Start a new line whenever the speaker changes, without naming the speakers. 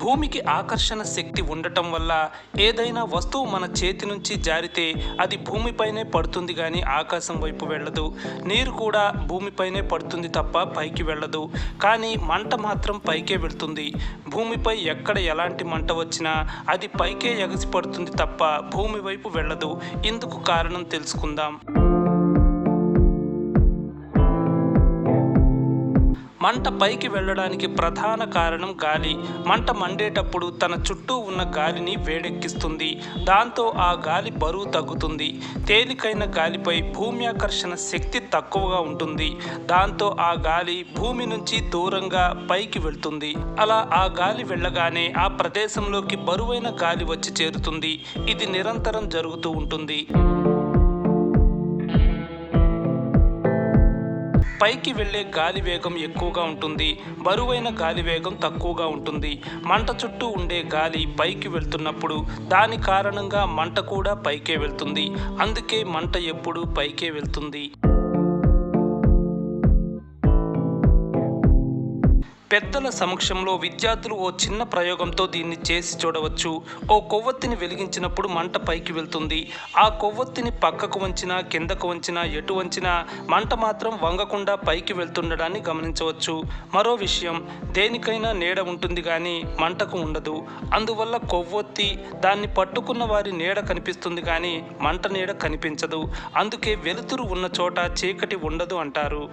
భూమికి ఆకర్షణ శక్తి ఉండటం వల్ల ఏదైనా వస్తువు మన చేతి నుంచి జారితే అది భూమిపైనే పడుతుంది కానీ ఆకాశం వైపు వెళ్ళదు. నీరు కూడా భూమిపైనే పడుతుంది తప్ప పైకి వెళ్ళదు. కానీ మంట మాత్రం పైకే వెళ్తుంది. భూమిపై ఎక్కడ ఎలాంటి మంట వచ్చినా అది పైకే ఎగసి పడుతుంది తప్ప భూమి వైపు వెళ్ళదు. ఇందుకు కారణం తెలుసుకుందాం. మంట పైకి వెళ్ళడానికి ప్రధాన కారణం గాలి. మంట మండేటప్పుడు తన చుట్టూ ఉన్న గాలిని వేడెక్కిస్తుంది. దాంతో ఆ గాలి బరువు తగ్గుతుంది. తేలికైన గాలిపై భూమి ఆకర్షణ శక్తి తక్కువగా ఉంటుంది. దాంతో ఆ గాలి భూమి నుంచి దూరంగా పైకి వెళ్తుంది. అలా ఆ గాలి వెళ్ళగానే ఆ ప్రదేశంలోకి బరువైన గాలి వచ్చి చేరుతుంది. ఇది నిరంతరం జరుగుతూ ఉంటుంది. పైకి వెళ్ళే గాలి వేగం ఎక్కువగా ఉంటుంది. బరువైన గాలి వేగం తక్కువగా ఉంటుంది. మంట చుట్టూ ఉండే గాలి పైకి వెళ్తున్నప్పుడు దాని కారణంగా మంట కూడా పైకే వెళ్తుంది. అందుకే మంట ఎప్పుడూ పైకే వెళ్తుంది. పెద్దల సమక్షంలో విద్యార్థులు ఓ చిన్న ప్రయోగంతో దీన్ని చేసి చూడవచ్చు. ఓ కొవ్వొత్తిని వెలిగించినప్పుడు మంట పైకి వెళ్తుంది. ఆ కొవ్వొత్తిని పక్కకు వంచినా కిందకు వంచినా ఎటు వంచినా మంట మాత్రం వంగకుండా పైకి వెళ్తుండడాన్ని గమనించవచ్చు. మరో విషయం, దేనికైనా నీడ ఉంటుంది కానీ మంటకు ఉండదు. అందువల్ల కొవ్వొత్తి దాన్ని పట్టుకున్న వారి నీడ కనిపిస్తుంది కానీ మంట నీడ కనిపించదు. అందుకే వెలుతురు ఉన్న చోట చీకటి ఉండదు అంటారు.